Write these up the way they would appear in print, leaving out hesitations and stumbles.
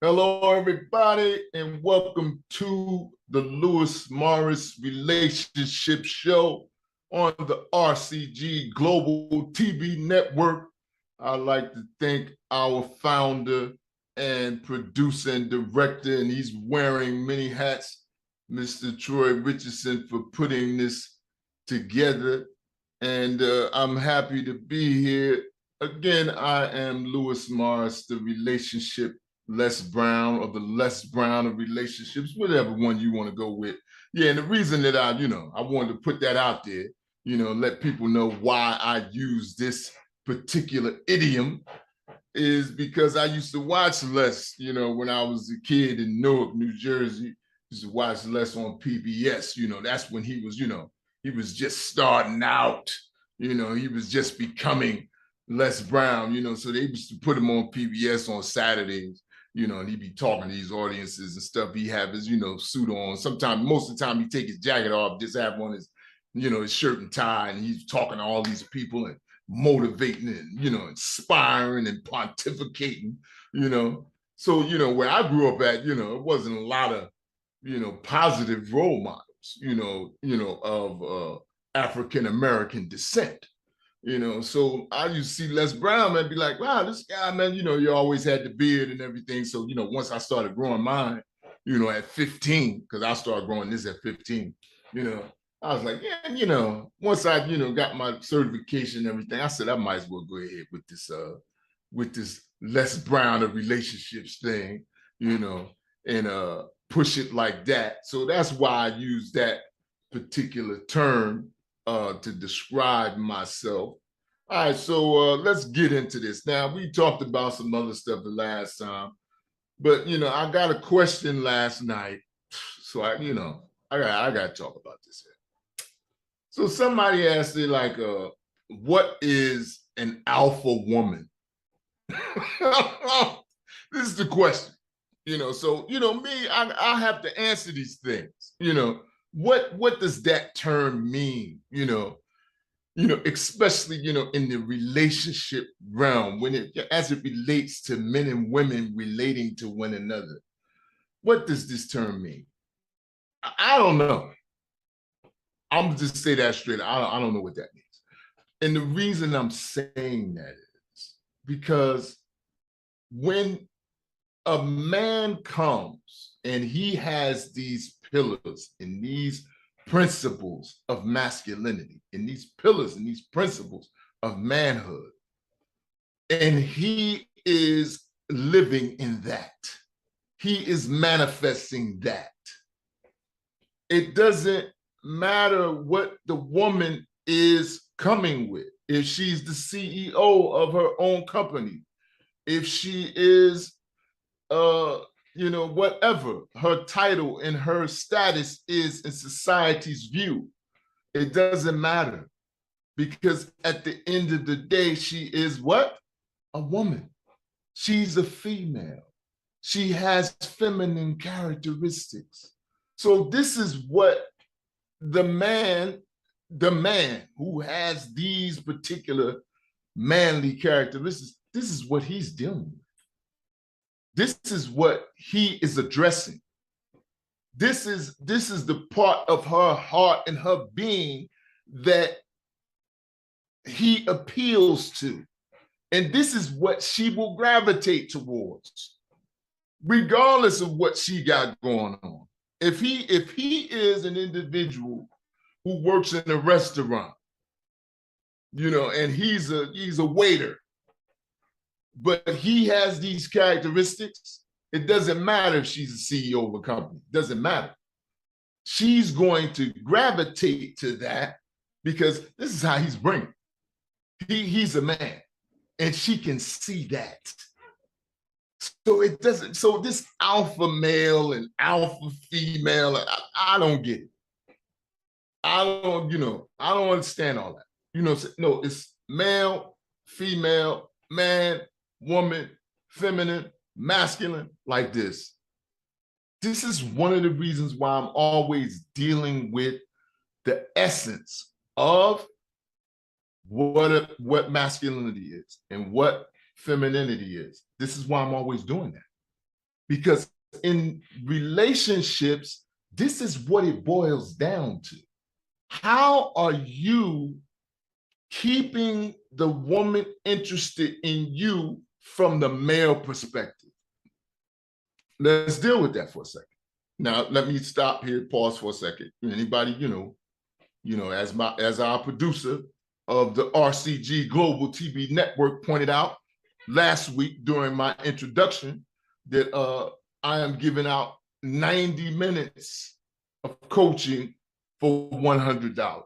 Hello, everybody, and welcome to the Lewis Morris Relationship Show on the RCG Global TV Network. I'd like to thank our founder and producer and director, and he's wearing many hats, Mr. Troy Richardson, for putting this together. And I'm happy to be here. Again, I am Lewis Morris, the relationship Les Brown, or the Les Brown of relationships, whatever one you want to go with. Yeah, and the reason that I wanted to put that out there, let people know why I use this particular idiom is because I used to watch Les, when I was a kid in Newark, New Jersey. Used to watch Les on PBS. That's when he was just starting out. He was just becoming Les Brown, so they used to put him on PBS on Saturdays, and he'd be talking to these audiences and stuff. He have his, suit on. Sometimes, most of the time, he take his jacket off, just have on his, his shirt and tie, and he's talking to all these people and motivating and, inspiring and pontificating, So, where I grew up at, it wasn't a lot of, positive role models, of African-American descent. So I used to see Les Brown and be like, wow, this guy, man, you always had the beard and everything. So, once I started growing mine, at 15, because I started growing this at 15, I was like, yeah, once I, got my certification and everything, I said, I might as well go ahead with this Les Brown of relationships thing, and push it like that. So that's why I use that particular term to describe myself. All right, so let's get into this. Now, we talked about some other stuff the last time, but I got a question last night, so I got to talk about this here. So somebody asked me like, what is an alpha woman? This is the question. So me, I have to answer these things. What does that term mean? Especially in the relationship realm, as it relates to men and women relating to one another. What does this term mean? I don't know. I'm gonna just say that straight. I don't know what that means. And the reason I'm saying that is because when a man comes and he has these pillars and these principles of masculinity and these pillars and these principles of manhood, and he is living in that, he is manifesting that. It doesn't matter what the woman is coming with. If she's the CEO of her own company, if she is whatever her title and her status is in society's view, it doesn't matter, because at the end of the day, she is what? A woman. She's a female. She has feminine characteristics. So this is what the man who has these particular manly characteristics, this is what he's dealing with. This is what he is addressing. This is the part of her heart and her being that he appeals to. And this is what she will gravitate towards, regardless of what she got going on. If he is an individual who works in a restaurant, and he's a waiter, but he has these characteristics, it doesn't matter if she's a CEO of a company. It doesn't matter. She's going to gravitate to that because this is how he's bringing. He's a man, and she can see that. So it doesn't. So this alpha male and alpha female, I don't get it. I don't understand all that. No, it's male, female, man, woman, feminine, masculine, like this. This is one of the reasons why I'm always dealing with the essence of what masculinity is and what femininity is. This is why I'm always doing that. Because in relationships, this is what it boils down to. How are you keeping the woman interested in you from the male perspective? Let's deal with that for a second. Now, let me stop here, pause for a second. Anybody, as our producer of the RCG Global TV Network pointed out last week during my introduction, that I am giving out 90 minutes of coaching for $100.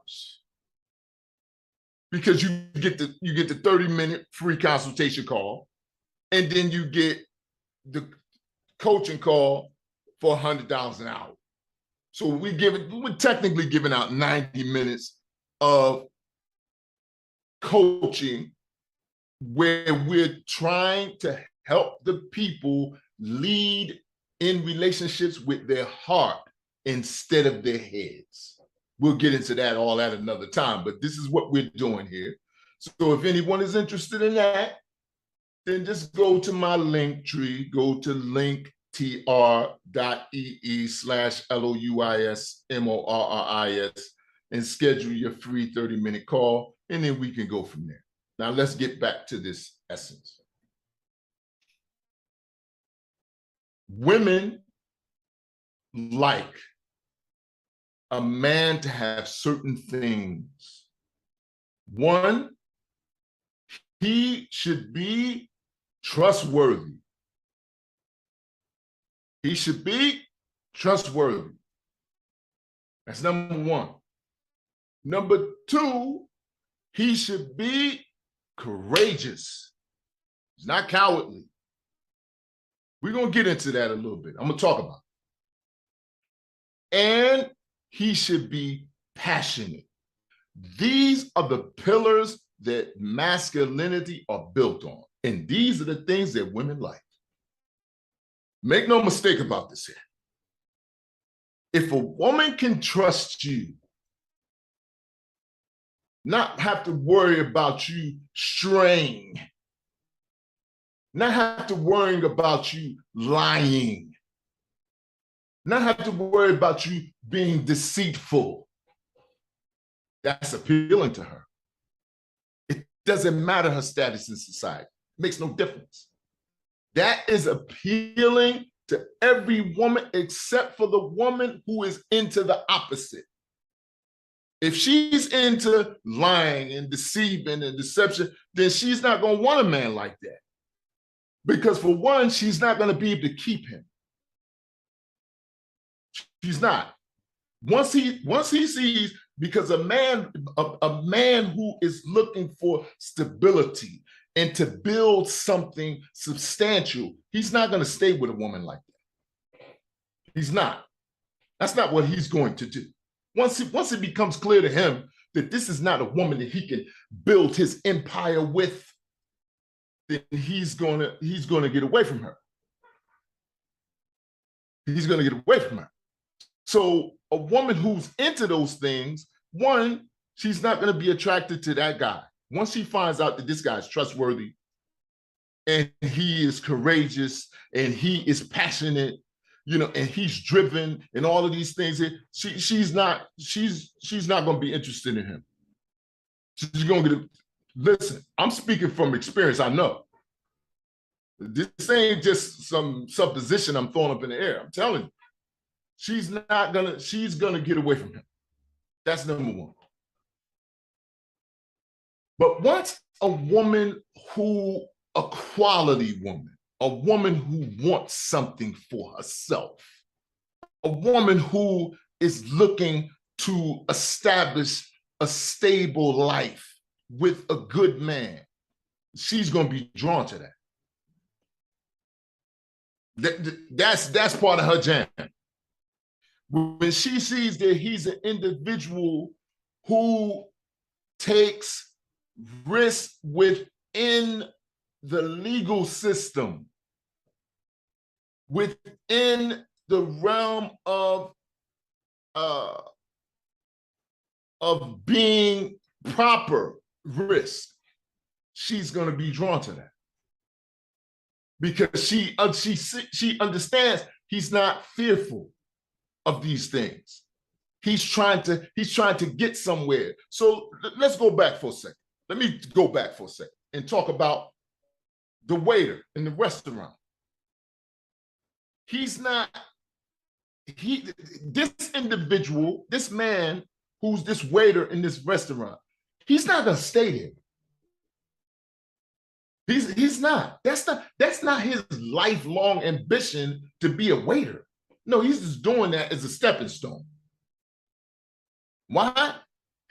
Because you get the 30-minute free consultation call, and then you get the coaching call for $100 an hour. So we're technically giving out 90 minutes of coaching where we're trying to help the people lead in relationships with their heart instead of their heads. We'll get into that all at another time, but this is what we're doing here. So if anyone is interested in that, then just go to my link tree, go to linktr.ee/LOUISMORRIS and schedule your free 30-minute call, and then we can go from there. Now let's get back to this essence. Women like a man to have certain things. One, he should be trustworthy. He should be trustworthy. That's number one. Number two, he should be courageous. He's not cowardly. We're going to get into that a little bit. I'm going to talk about it. And he should be passionate. These are the pillars that masculinity are built on. And these are the things that women like. Make no mistake about this here. If a woman can trust you, not have to worry about you straying, not have to worry about you lying, not have to worry about you being deceitful, that's appealing to her. It doesn't matter her status in society. It makes no difference. That is appealing to every woman except for the woman who is into the opposite. If she's into lying and deceiving and deception, then she's not going to want a man like that. Because for one, she's not going to be able to keep him. She's not. Once he sees, because a man who is looking for stability and to build something substantial, he's not going to stay with a woman like that. He's not. That's not what he's going to do. Once it becomes clear to him that this is not a woman that he can build his empire with, then he's gonna get away from her. He's gonna get away from her. So a woman who's into those things, one, she's not gonna be attracted to that guy. Once she finds out that this guy is trustworthy and he is courageous and he is passionate, and he's driven and all of these things, she's not going to be interested in him. She's going to listen, I'm speaking from experience. I know. This ain't just some supposition I'm throwing up in the air. I'm telling you, she's going to get away from him. That's number one. But once a woman a quality woman, a woman who wants something for herself, a woman who is looking to establish a stable life with a good man, she's going to be drawn to that. That's part of her jam. When she sees that he's an individual who takes risks within the legal system, within the realm of being proper risk, she's going to be drawn to that. because she understands he's not fearful of these things. He's trying to get somewhere. So let's go back for a second. Let me go back for a second and talk about the waiter in the restaurant. This individual, this man who's this waiter in this restaurant, he's not gonna stay there. He's not. That's not his lifelong ambition to be a waiter. No, he's just doing that as a stepping stone. Why?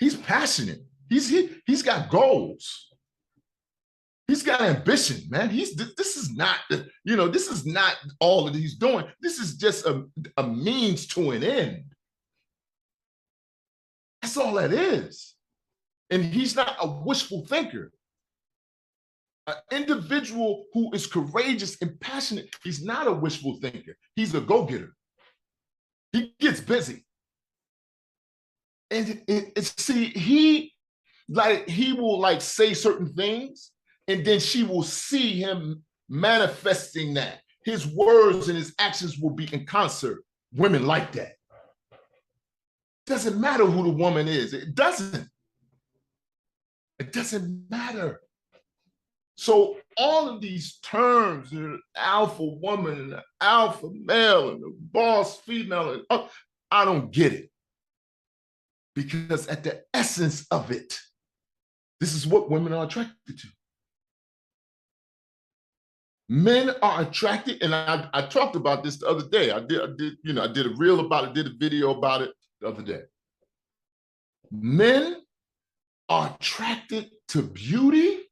He's passionate. He's got goals. He's got ambition, man. This is not all that he's doing. This is just a means to an end. That's all that is. And he's not a wishful thinker. An individual who is courageous and passionate, he's not a wishful thinker. He's a go-getter. He gets busy. And see, he will say certain things, and then she will see him manifesting that. His words and his actions will be in concert. Women like that. Doesn't matter who the woman is. It doesn't. It doesn't matter. So all of these terms, the alpha woman and the alpha male and the boss female, I don't get it. Because at the essence of it, this is what women are attracted to. Men are attracted, and I talked about this the other day. I did a reel about it, did a video about it the other day. Men are attracted to beauty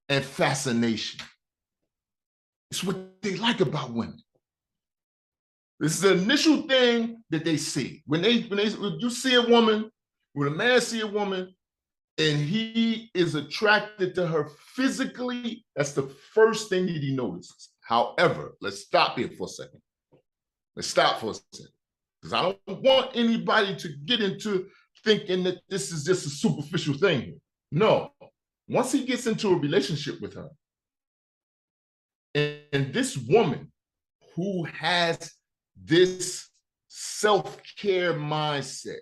and fascination. It's what they like about women. This is the initial thing that they see. When you see a woman, when a man see a woman, and he is attracted to her physically, that's the first thing that he notices. However, let's stop here for a second. Let's stop for a second. Because I don't want anybody to get into thinking that this is just a superficial thing here. No. Once he gets into a relationship with her, and this woman who has this self-care mindset,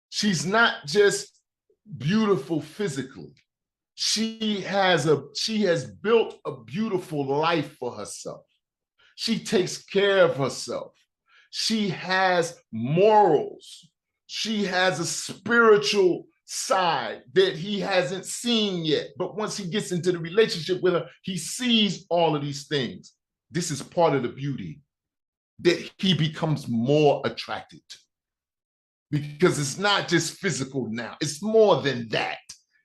she's not just beautiful physically. She has built a beautiful life for herself. She takes care of herself. She has morals. She has a spiritual side that he hasn't seen yet. But once he gets into the relationship with her, he sees all of these things. This is part of the beauty that he becomes more attracted to. Because it's not just physical now. It's more than that.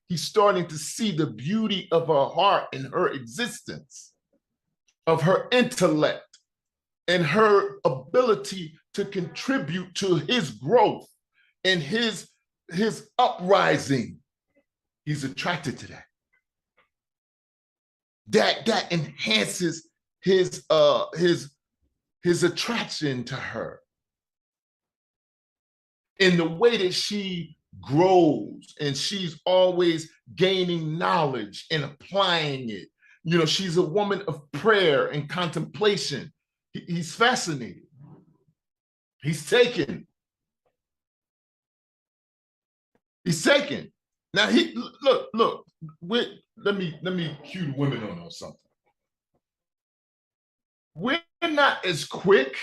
He's starting to see the beauty of her heart and her existence, of her intellect, and her ability to contribute to his growth and his uprising. He's attracted to that. That enhances his attraction to her. In the way that she grows and she's always gaining knowledge and applying it. You know, she's a woman of prayer and contemplation. He's fascinated. He's taken. He's taken. Now look. Let me cue the women on something. We're not as quick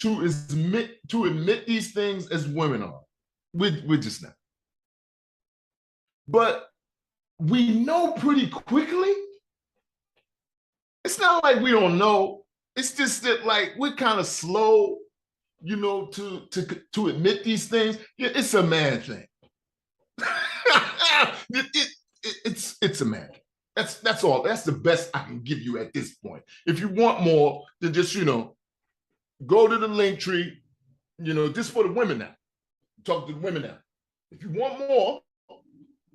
to admit these things as women are. We're just not. But we know pretty quickly. It's not like we don't know. It's just that we're kind of slow, to admit these things. It's a man thing. It's a man. That's all. That's the best I can give you at this point. If you want more, then just go to the link tree. This for the women now. Talk to the women now. If you want more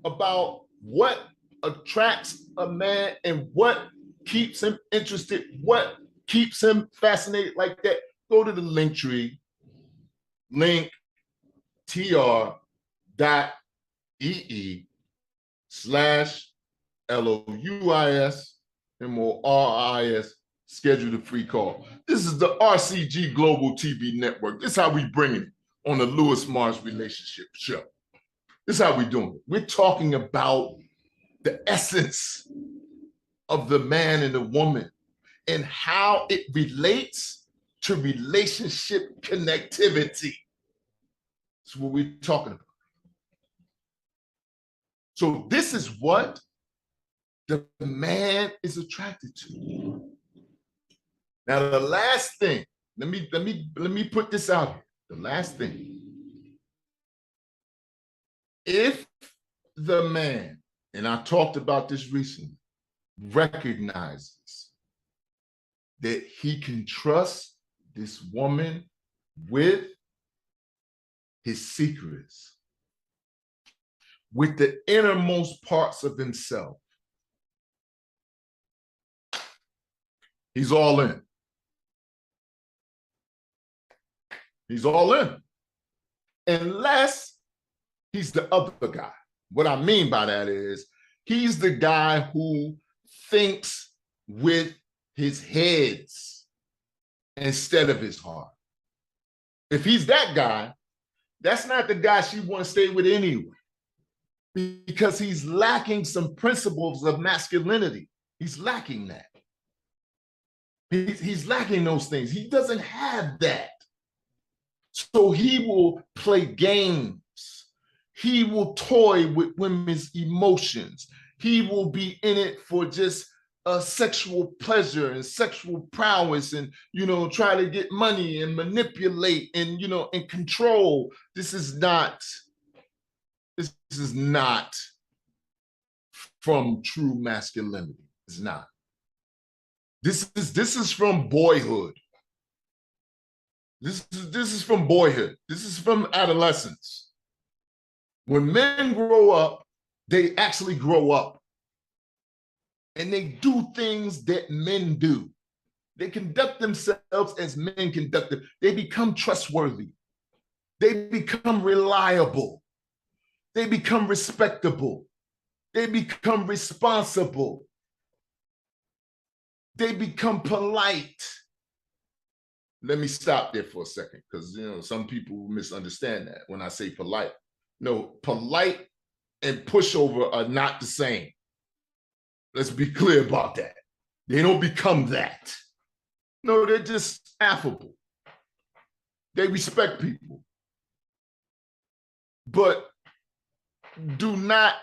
about what attracts a man and what keeps him interested, what keeps him fascinated like that, go to the link tree, linktr.ee/LOUIS MORIS, schedule the free call. This is the RCG Global TV Network. This is how we bring it on the Lewis Morris Relationship Show. This is how we doing it. We're talking about the essence of the man and the woman and how it relates to relationship connectivity. That's what we're talking about. So this is what the man is attracted to. Now, the last thing, let me put this out here. The last thing. If the man, and I talked about this recently, recognizes that he can trust this woman with his secrets, with the innermost parts of himself, he's all in. He's all in. Unless he's the other guy. What I mean by that is he's the guy who thinks with his heads instead of his heart. If he's that guy, that's not the guy she wants to stay with anyway, because he's lacking some principles of masculinity. He's lacking that. He's lacking those things. He doesn't have that. So he will play games. He will toy with women's emotions. He will be in it for just sexual pleasure and sexual prowess and, try to get money and manipulate and, and control. This is not from true masculinity. It's not. This is from boyhood. This is from boyhood. This is from adolescence. When men grow up, they actually grow up. And they do things that men do. They conduct themselves as men conduct them. They become trustworthy. They become reliable. They become respectable. They become responsible. They become polite. Let me stop there for a second, because some people misunderstand that when I say polite. No, polite and pushover are not the same. Let's be clear about that. They don't become that. No, they're just affable. They respect people. But do not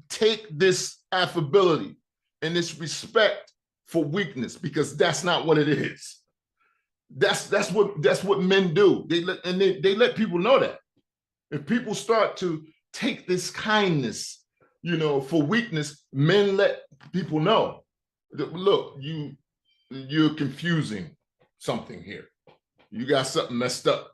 take this affability and this respect for weakness, because that's not what it is. That's what men do. They let people know that. If people start to take this kindness, for weakness, men let people know that, look, you're confusing something here. You got something messed up,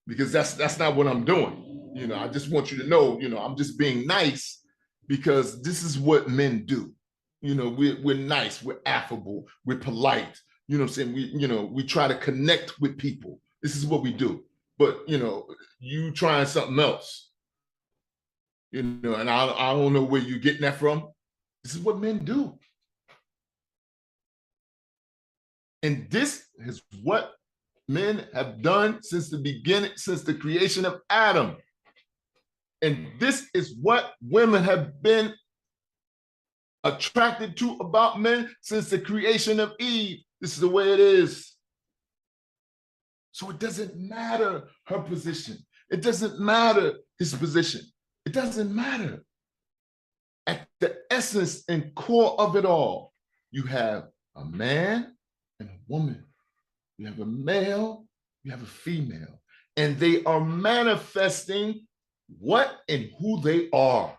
because that's not what I'm doing. I just want you to know, I'm just being nice, because this is what men do. We're nice, we're affable, we're polite. What I'm saying? We try to connect with people. This is what we do. But, you trying something else, and I don't know where you're getting that from. This is what men do. And this is what men have done since the beginning, since the creation of Adam. And this is what women have been attracted to about men since the creation of Eve. This is the way it is. So it doesn't matter her position. It doesn't matter his position. It doesn't matter. At the essence and core of it all, you have a man and a woman. You have a male, you have a female. And they are manifesting what and who they are.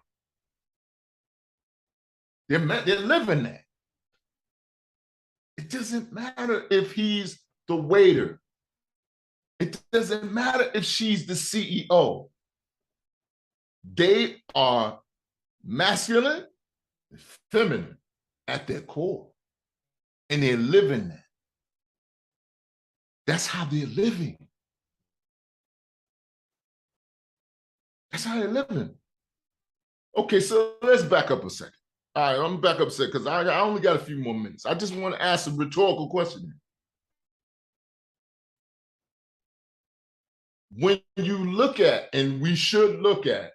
They're living that. It doesn't matter if he's the waiter. It doesn't matter if she's the CEO. They are masculine, feminine at their core. And they're living that. That's how they're living. That's how they're living. Okay, so let's back up a second. All right, I'm back upset because I only got a few more minutes. I just want to ask a rhetorical question. When you look at, and we should look at,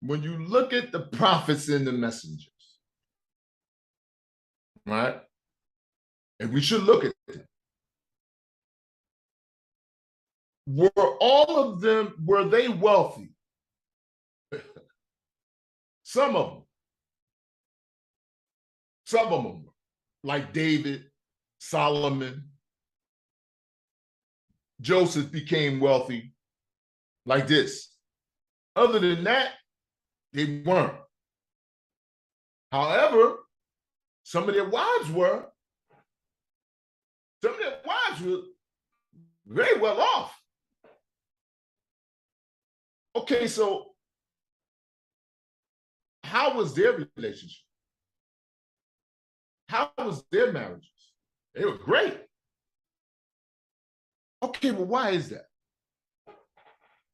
when you look at the prophets and the messengers, right? And we should look at them. Were all of them, were they wealthy? Some of them. Some of them, like David, Solomon, Joseph became wealthy like this. Other than that, they weren't. However, some of their wives were. Some of their wives were very well off. Okay, so how was their relationship? How was their marriages? They were great. Okay, well, why is that?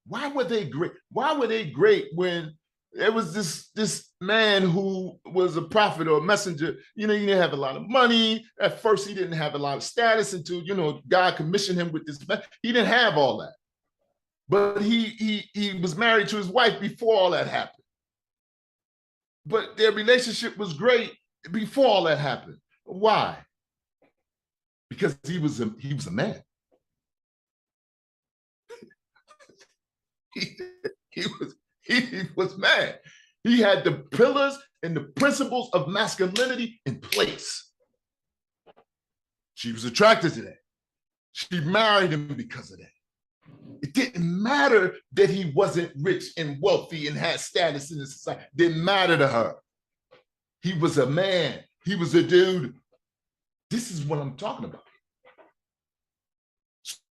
Why were they great? Why were they great when there was this man who was a prophet or a messenger? You know, he didn't have a lot of money. At first, he didn't have a lot of status until, you know, God commissioned him with this. He didn't have all that. But he was married to his wife before all that happened. But their relationship was great before all that happened. Why? Because he was a man. he was mad. He had the pillars and the principles of masculinity in place. She was attracted to that. She married him because of that. It didn't matter that he wasn't rich and wealthy and had status in the society. It didn't matter to her. He was a man. He was a dude. This is what I'm talking about.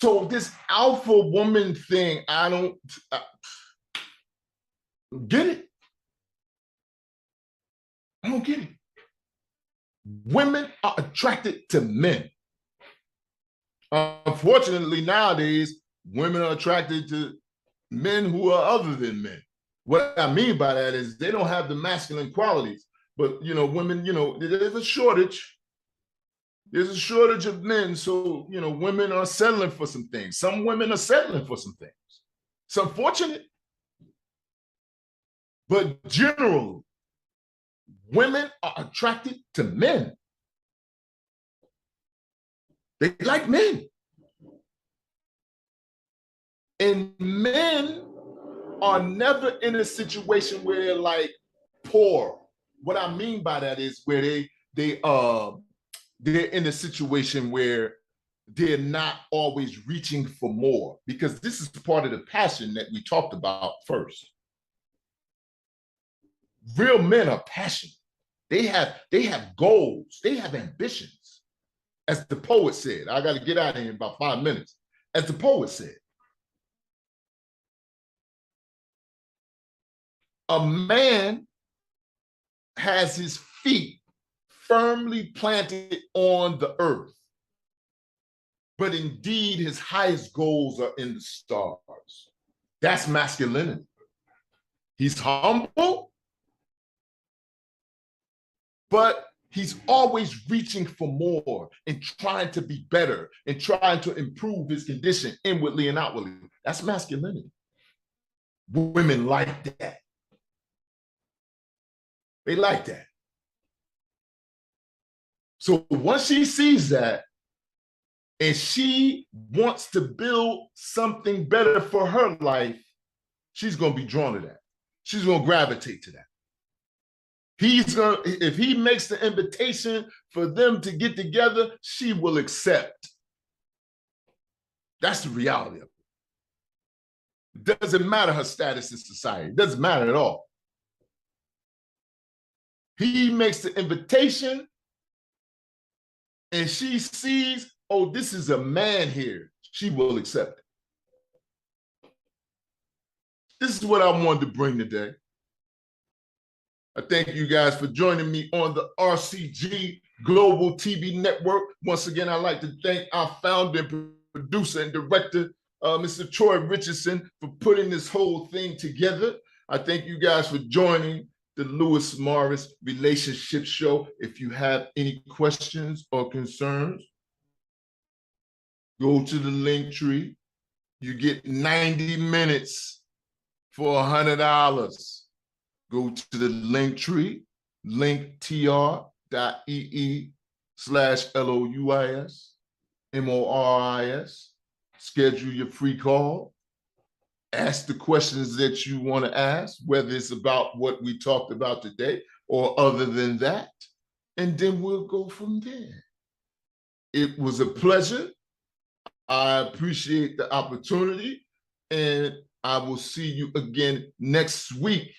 So this alpha woman thing, I don't get it. I don't get it. Women are attracted to men. Unfortunately, nowadays, women are attracted to men who are other than men. What I mean by that is they don't have the masculine qualities. But, you know, women, you know, there's a shortage. There's a shortage of men. So, you know, women are settling for some things. Some women are settling for some things. It's unfortunate. But generally, women are attracted to men. They like men. And men are never in a situation where they're like poor. What I mean by that is where they're in a situation where they're not always reaching for more, because this is part of the passion that we talked about first. Real men are passionate. They have goals. They have ambitions. As the poet said, I got to get out of here in about 5 minutes. As the poet said, a man has his feet firmly planted on the earth, but indeed his highest goals are in the stars. That's masculinity. He's humble, but he's always reaching for more and trying to be better and trying to improve his condition inwardly and outwardly. That's masculinity. Women like that. They like that. So once she sees that and she wants to build something better for her life, she's going to be drawn to that. She's going to gravitate to that. If he makes the invitation for them to get together, she will accept. That's the reality of it. It doesn't matter her status in society. It doesn't matter at all. He makes the invitation and she sees, oh, this is a man here. She will accept it. This is what I wanted to bring today. I thank you guys for joining me on the RCG Global TV Network. Once again, I'd like to thank our founder, producer, and director, Mr. Troy Richardson, for putting this whole thing together. I thank you guys for joining. the Lewis Morris Relationship Show. If you have any questions or concerns, go to the link tree. You get 90 minutes for $100. Go to the link tree, linktr.ee/LOUIS, schedule your free call, ask the questions that you want to ask, whether it's about what we talked about today or other than that, and then we'll go from there. It was a pleasure. I appreciate the opportunity, and I will see you again next week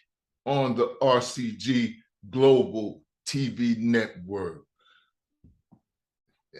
on the RCG Global TV Network.